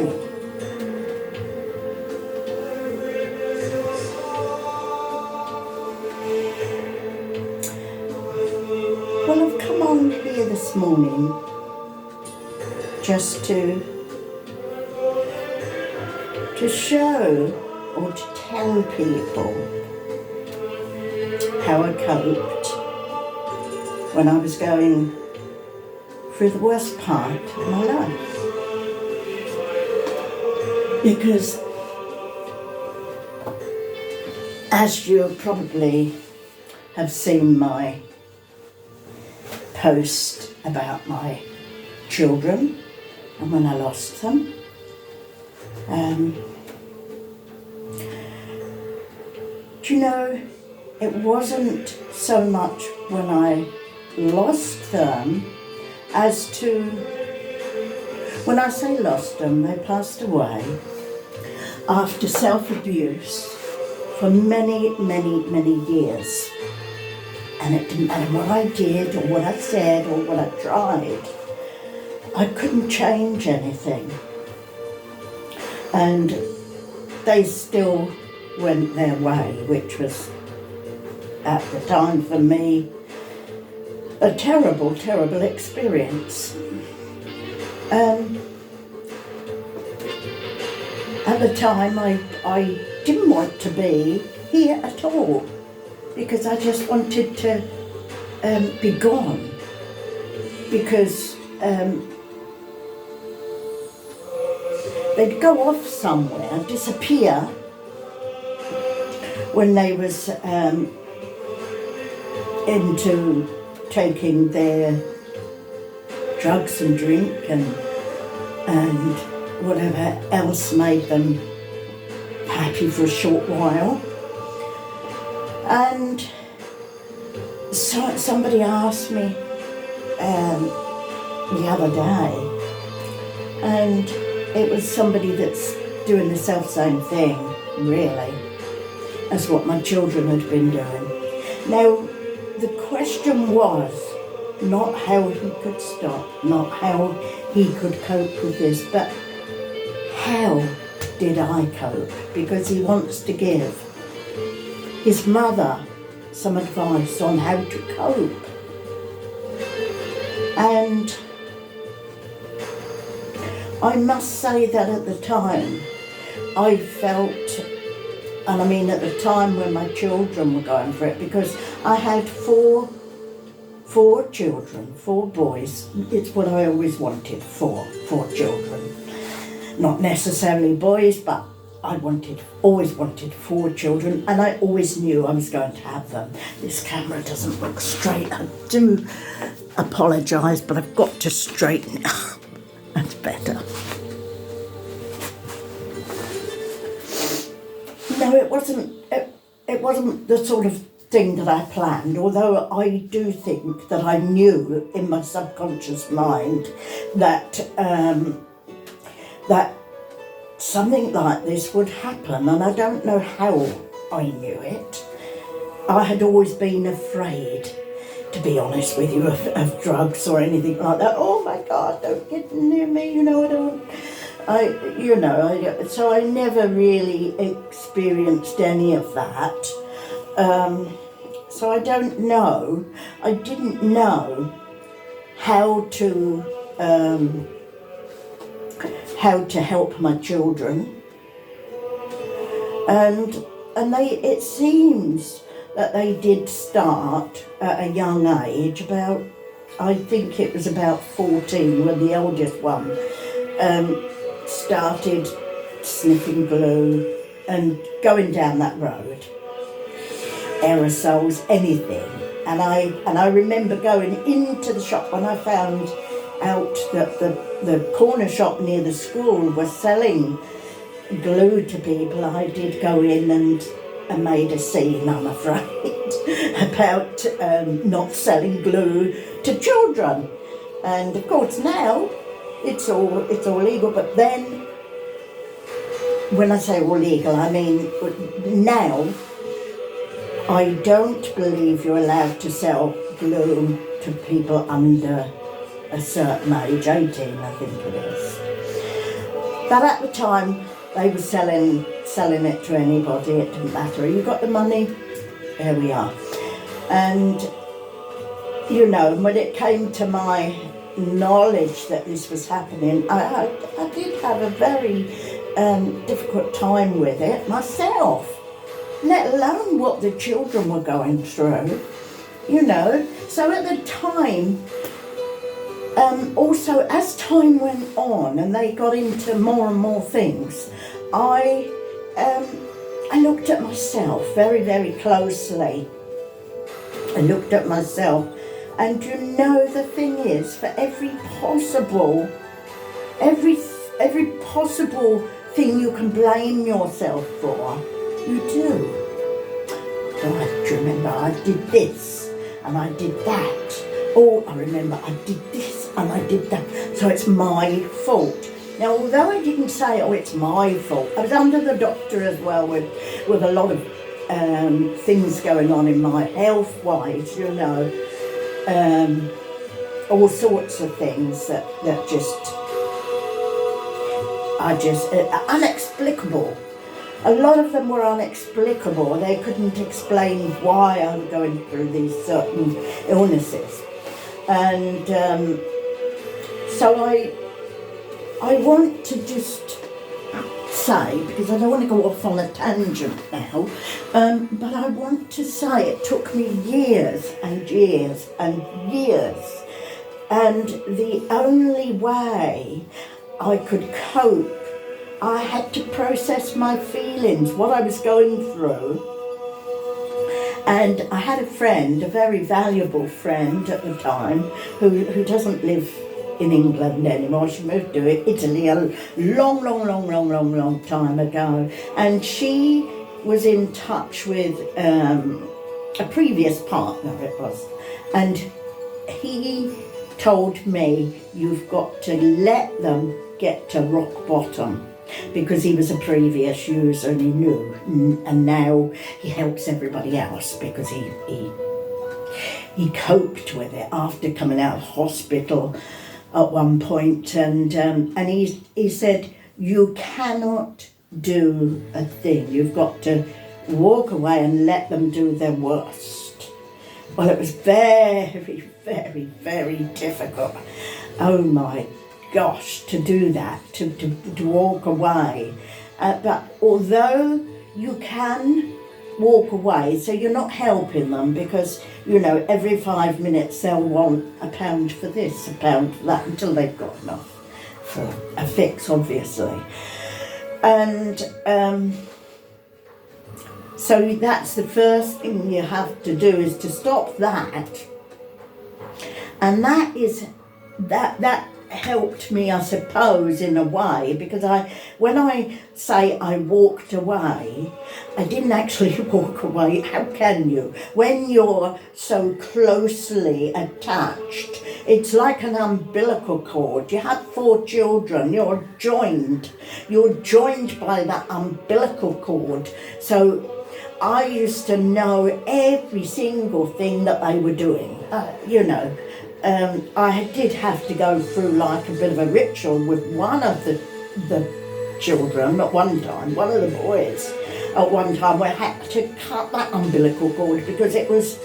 money. Well, I've come on here this morning just to show or to tell people how I coped when I was going through the worst part of my life. Because as you probably have seen my post about my children and when I lost them, do you know, it wasn't so much when I lost them as to, when I say lost them, they passed away after self-abuse for many, many, many years. And it didn't matter what I did or what I said or what I tried, I couldn't change anything. And they still went their way, which was at the time for me a terrible, terrible experience. At the time I didn't want to be here at all because I just wanted to be gone, because they'd go off somewhere, disappear when they was into taking their drugs and drink and whatever else made them happy for a short while. And so somebody asked me the other day, and it was somebody that's doing the self-same thing, really, as what my children had been doing. Now, the question was not how he could stop, not how he could cope with this, but how did I cope? Because he wants to give his mother some advice on how to cope. And I must say that at the time, I felt, and I mean at the time when my children were going for it, because I had four children, 4 boys. It's what I always wanted, four children. Not necessarily boys, but I always wanted 4 children, and I always knew I was going to have them. This camera doesn't look straight. I do apologise, but I've got to straighten it up. That's better. No, it wasn't the sort of thing that I planned, although I do think that I knew in my subconscious mind that that something like this would happen, and I don't know how I knew it. I had always been afraid, to be honest with you, of drugs or anything like that. Oh my God, don't get near me, so I never really experienced any of that. So I don't know. I didn't know how to help my children, and it seems that they did start at a young age. I think it was about 14 when the eldest one started sniffing glue and going down that road, aerosols, anything. And I remember going into the shop when I found out that the corner shop near the school was selling glue to people. I did go in and made a scene, I'm afraid, about not selling glue to children. And of course now it's all legal, but then when I say all legal, I mean now I don't believe you're allowed to sell glue to people under a certain age, 18 I think it is. But at the time, they were selling it to anybody. It didn't matter. You got the money, here we are. And, you know, when it came to my knowledge that this was happening, I did have a very difficult time with it myself, let alone what the children were going through, you know. So at the time, also as time went on and they got into more and more things, I looked at myself very, very closely. I looked at myself, and you know, the thing is, for every possible thing you can blame yourself for, you do. Oh, I remember I did this and I did that. Oh, I remember I did this and I did that. So it's my fault. Now, although I didn't say, oh, it's my fault, I was under the doctor as well with a lot of things going on in my health-wise, you know, all sorts of things that unexplicable. A lot of them were unexplicable. They couldn't explain why I was going through these certain illnesses. And so I want to just say, because I don't want to go off on a tangent now, but I want to say it took me years and years and years, and the only way I could cope, I had to process my feelings, what I was going through. And I had a friend, a very valuable friend at the time, who doesn't live in England anymore. She moved to Italy a long time ago. And she was in touch with a previous partner, it was. And he told me, you've got to let them get to rock bottom, because he was a previous user and he knew, and now he helps everybody else because he coped with it after coming out of hospital at one point, and he said, you cannot do a thing, you've got to walk away and let them do their worst. Well, it was very, very, very difficult. Oh my gosh, to do that, to walk away. But although you can walk away, so you're not helping them, because, you know, every 5 minutes they'll want £1 for this, £1 for that, until they've got enough for a fix, obviously. And so that's the first thing you have to do, is to stop that. And that helped me, I suppose, in a way, because when I say I walked away, I didn't actually walk away. How can you? When you're so closely attached, it's like an umbilical cord. You have 4 children, you're joined by that umbilical cord. So I used to know every single thing that they were doing, you know. I did have to go through like a bit of a ritual with one of the children at one time, one of the boys at one time, where I had to cut that umbilical cord, because it was,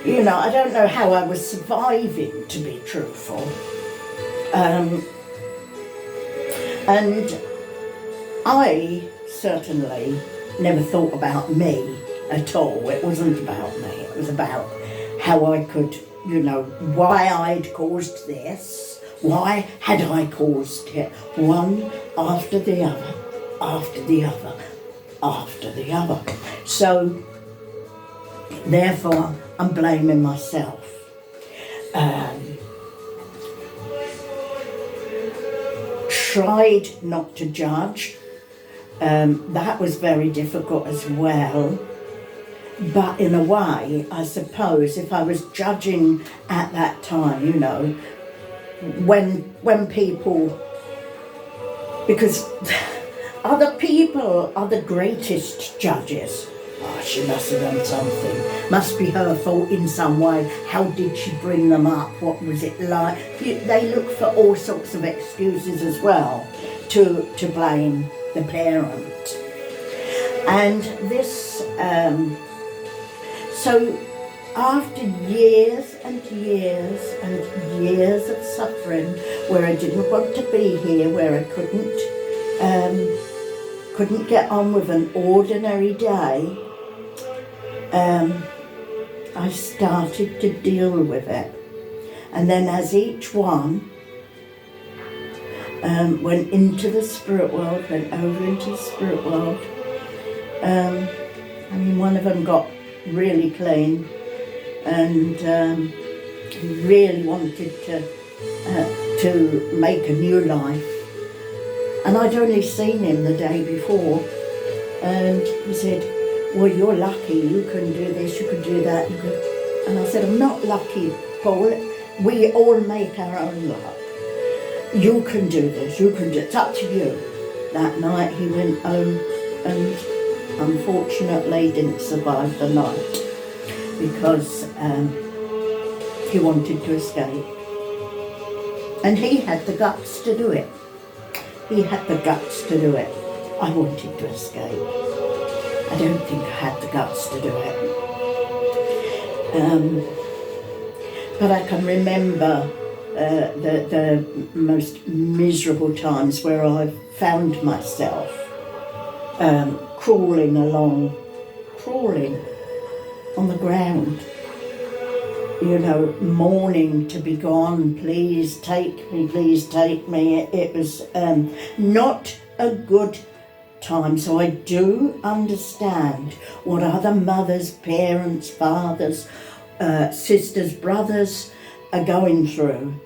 you know, I don't know how I was surviving, to be truthful. And I certainly never thought about me at all. It wasn't about me, it was about how I could, you know, why I'd caused this, why had I caused it, one after the other, after the other, after the other. So, therefore, I'm blaming myself. Tried not to judge. That was very difficult as well. But in a way, I suppose, if I was judging at that time, you know, when people, because other people are the greatest judges. Oh, she must have done something. Must be her fault in some way. How did she bring them up? What was it like? They look for all sorts of excuses as well. to blame the parent. And this, so after years and years and years of suffering, where I didn't want to be here, where I couldn't get on with an ordinary day, I started to deal with it. And then as each one went into the spirit world, went over into the spirit world, I mean, one of them got really clean and really wanted to make a new life. And I'd only seen him the day before, and he said, well, you're lucky, you can do this, you can do that. You can. And I said, I'm not lucky, Paul. We all make our own luck. You can do this, you can do it, it's up to you. That night he went home and unfortunately didn't survive the night because he wanted to escape. And he had the guts to do it. He had the guts to do it. I wanted to escape. I don't think I had the guts to do it. But I can remember the most miserable times where I found myself crawling on the ground, you know, mourning to be gone. Please take me, please take me. It was not a good time. So I do understand what other mothers, parents, fathers, sisters, brothers are going through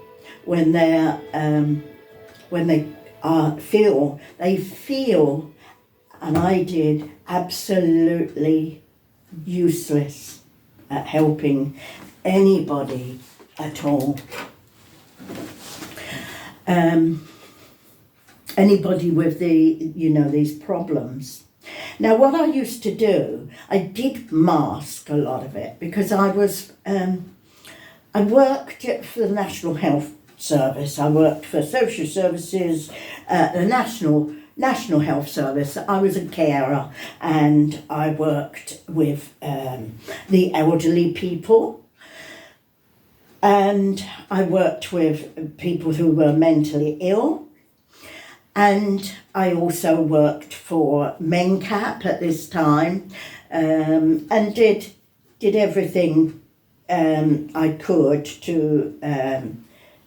when they're when they feel, and I did, absolutely useless at helping anybody at all. Anybody with these problems. Now, what I used to do, I did mask a lot of it because I worked for the National Health Service. I worked for social services, the National Health Service. I was a carer and I worked with the elderly people, and I worked with people who were mentally ill, and I also worked for MenCap at this time, and did everything I could to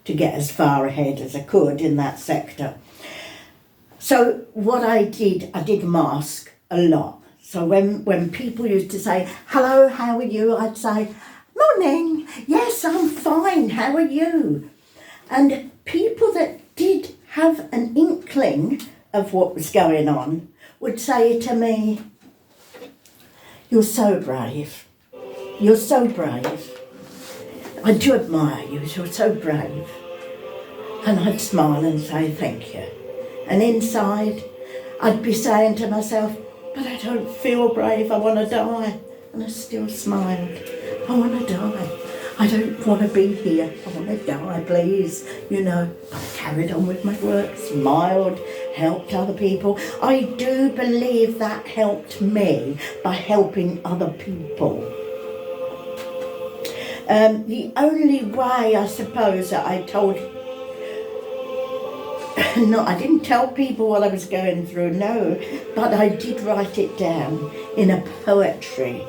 get as far ahead as I could in that sector. So what I did mask a lot. So when people used to say, hello, how are you? I'd say, morning, yes, I'm fine, how are you? And people that did have an inkling of what was going on would say to me, you're so brave, you're so brave. I do admire you, you're so brave. And I'd smile and say thank you. And inside, I'd be saying to myself, but I don't feel brave, I want to die. And I still smiled, I want to die. I don't want to be here, I want to die, please. You know, I carried on with my work, smiled, helped other people. I do believe that helped me by helping other people. The only way, I suppose, that I told... No, I didn't tell people what I was going through, no, but I did write it down in a poetry,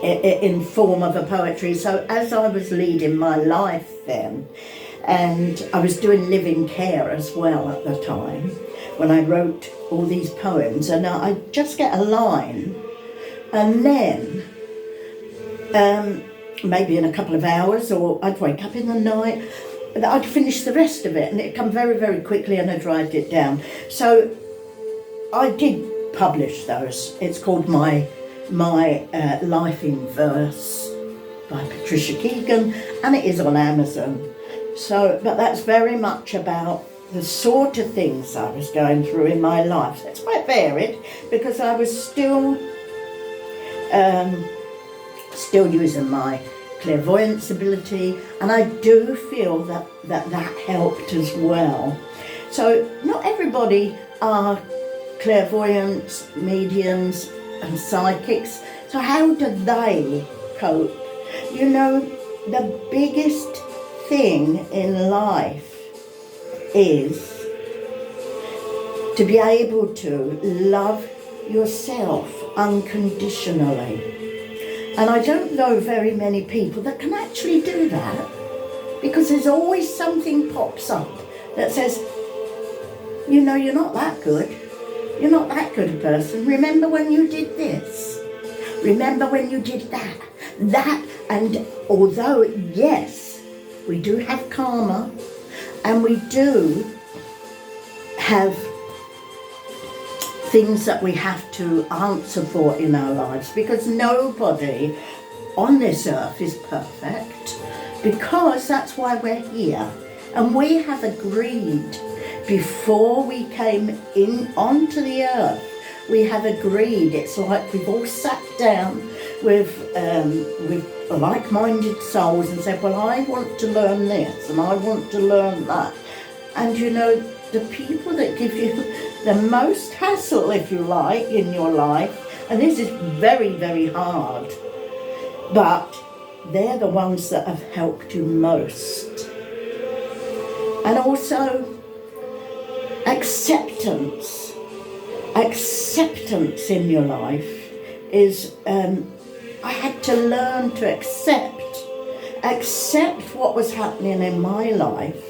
in form of a poetry. So as I was leading my life then, and I was doing living care as well at the time, when I wrote all these poems, and I'd just get a line, and then maybe in a couple of hours, or I'd wake up in the night, I'd finish the rest of it, and it'd come very, very quickly, and I'd write it down. So I did publish those. It's called My Life in Verse by Patricia Keegan, and it is on Amazon. So, but that's very much about the sort of things I was going through in my life. It's quite varied because I was still using my clairvoyance ability, and I do feel that helped as well. So not everybody are clairvoyants, mediums and psychics. So how do they cope? You know, the biggest thing in life is to be able to love yourself unconditionally. And I don't know very many people that can actually do that, because there's always something pops up that says, you know, you're not that good. You're not that good a person. Remember when you did this? Remember when you did that? And although, yes, we do have karma, and we do have things that we have to answer for in our lives, because nobody on this earth is perfect, because that's why we're here. And we have agreed before we came in onto the earth, we have agreed, it's like we've all sat down with like-minded souls and said, well, I want to learn this and I want to learn that. And you know, the people that give you the most hassle, if you like, in your life, and this is very, very hard, but they're the ones that have helped you most. And also acceptance in your life is, I had to learn to accept what was happening in my life,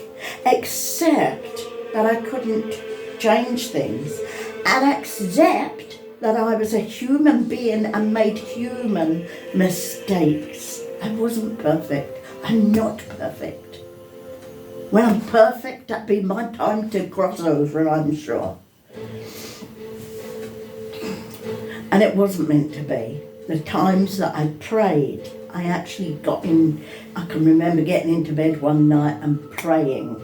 accept that I couldn't change things, and accept that I was a human being and made human mistakes. I wasn't perfect. I'm not perfect. When I'm perfect, that'd be my time to cross over, I'm sure. And it wasn't meant to be. The times that I prayed, I actually I can remember getting into bed one night and praying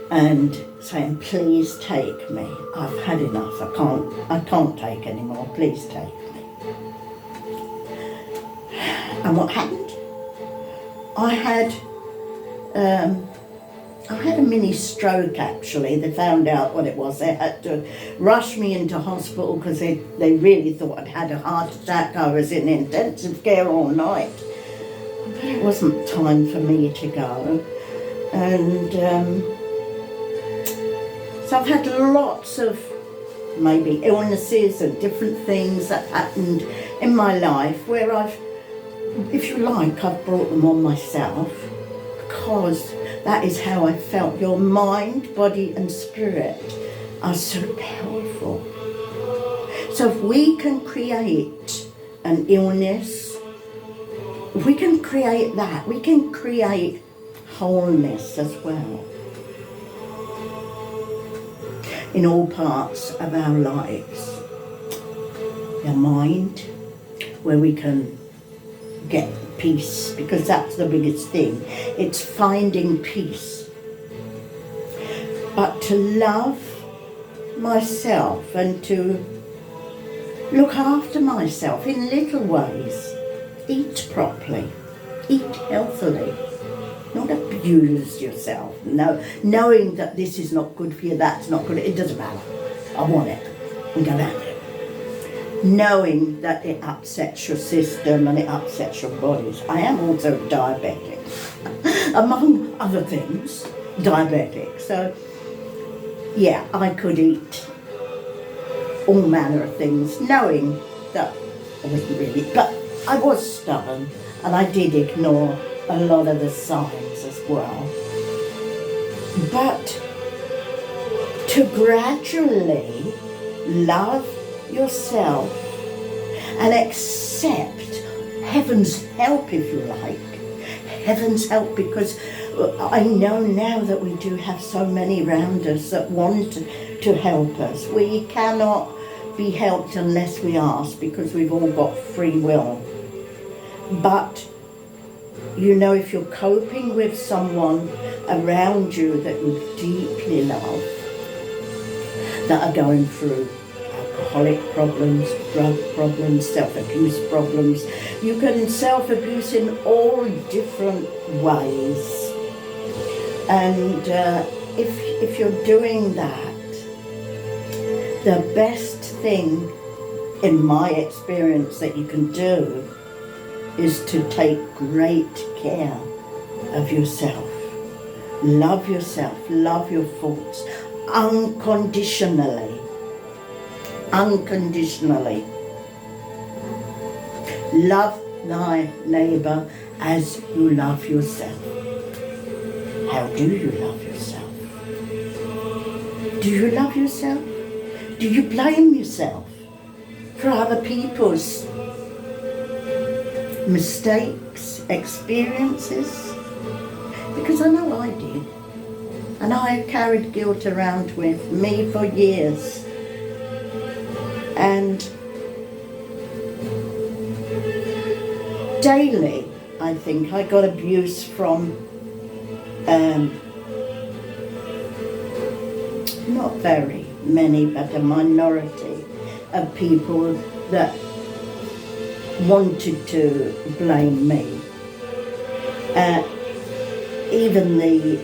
and saying, please take me. I've had enough. I can't take anymore. Please take me. And what happened? I had a mini stroke, actually. They found out what it was. They had to rush me into hospital because they really thought I'd had a heart attack. I was in intensive care all night. But it wasn't time for me to go. And so I've had lots of maybe illnesses and different things that happened in my life where if you like, I've brought them on myself, because that is how I felt. Your mind, body and spirit are so powerful. So if we can create an illness, if we can create that, we can create wholeness as well in all parts of our lives. Our mind, where we can get peace, because that's the biggest thing. It's finding peace. But to love myself and to look after myself in little ways. Eat properly, eat healthily, not abuse yourself. No, knowing that this is not good for you, that's not good, it doesn't matter. I want it, and go after it. Knowing that it upsets your system and it upsets your bodies. I am also diabetic, among other things, diabetic. So, yeah, I could eat all manner of things, knowing that I wasn't really, but I was stubborn and I did ignore a lot of the signs as well. But to gradually love yourself and accept heaven's help, if you like, heaven's help, because I know now that we do have so many around us that want to help us. We cannot be helped unless we ask, because we've all got free will. But you know, if you're coping with someone around you that you deeply love, that are going through alcoholic problems, drug problems, self-abuse problems, you can self-abuse in all different ways. And if if you're doing that, the best thing, in my experience, that you can do is to take great care of yourself. Love yourself, love your thoughts unconditionally. Unconditionally. Love thy neighbour as you love yourself. How do you love yourself? Do you love yourself? Do you blame yourself for other people's mistakes, experiences? Because I know I did. And I carried guilt around with me for years. And daily, I think, I got abuse from not very many, but a minority of people that wanted to blame me. Even the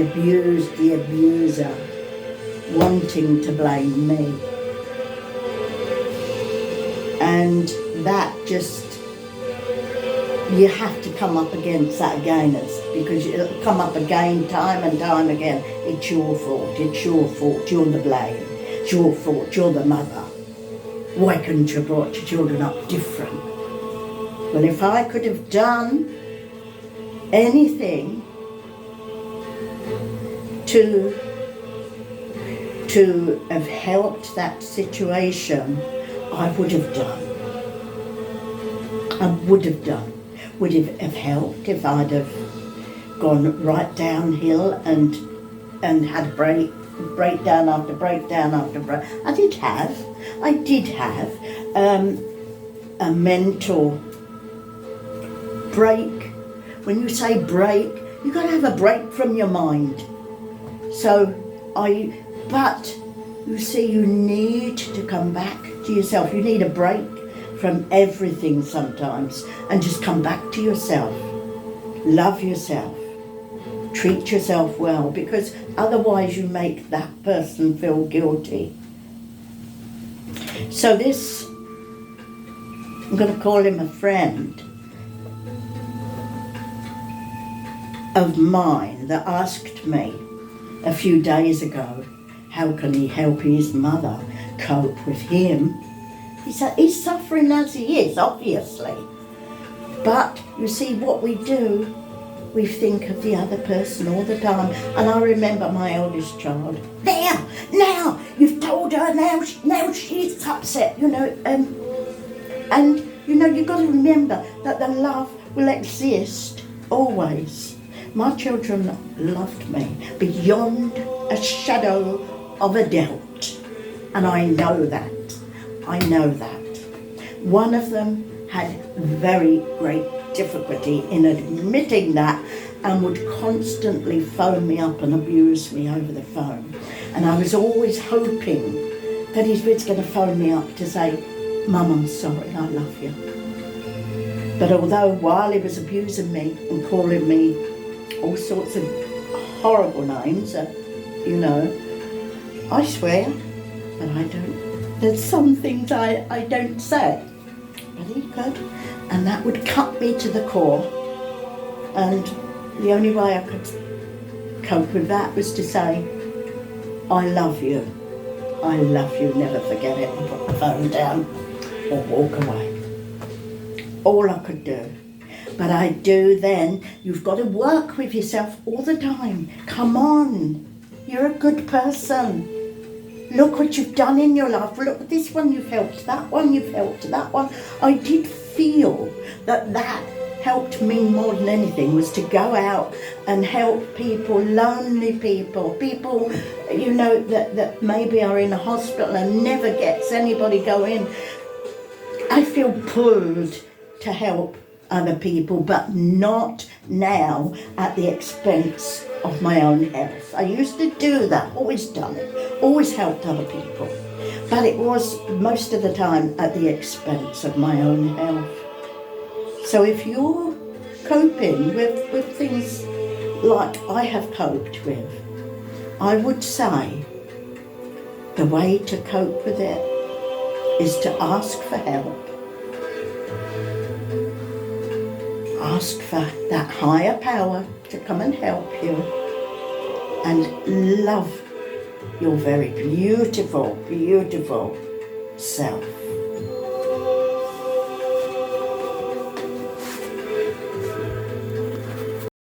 abused, the abuser, wanting to blame me. And that just, you have to come up against that again, because it'll come up again, time and time again. It's your fault, it's your fault, you're the blame, it's your fault, you're the mother. Why couldn't you have brought your children up different? Well, if I could have done anything to have helped that situation, I would have done. I would have done. Would it have helped if I'd have gone right downhill and had breakdown after breakdown after breakdown? I did have a mental break. When you say break, you've got to have a break from your mind. But you see, you need to come back to yourself. You need a break from everything sometimes and just come back to yourself. Love yourself. Treat yourself well, because otherwise you make that person feel guilty. So this, I'm going to call him a friend of mine that asked me a few days ago, how can he help his mother cope with him? He said, he's suffering as he is, obviously. But you see, what we do, we think of the other person all the time. And I remember my eldest child, now, you've told her, now she's upset, you know. And, you know, you've got to remember that the love will exist always. My children loved me beyond a shadow of a doubt. And I know that. I know that. One of them had very great difficulty in admitting that and would constantly phone me up and abuse me over the phone. And I was always hoping that he was going to phone me up to say, Mum, I'm sorry, I love you. But although while he was abusing me and calling me all sorts of horrible names, you know, I swear, but I don't. There's some things I don't say, but he could, and that would cut me to the core. And the only way I could cope with that was to say, I love you, never forget it, and put the phone down or walk away. All I could do. But I do then, you've got to work with yourself all the time. Come on, you're a good person. Look what you've done in your life. Look, this one you've helped, that one you've helped, that one. I did feel that helped me more than anything, was to go out and help people, lonely people, you know, that maybe are in a hospital and never gets anybody go in. I feel pulled to help other people, but not now at the expense of my own health. I used to do that, always done it, always helped other people, but it was most of the time at the expense of my own health. So if you're coping with things like I have coped with, I would say the way to cope with it is to ask for help. Ask for that higher power to come and help you, and love your very beautiful, beautiful self.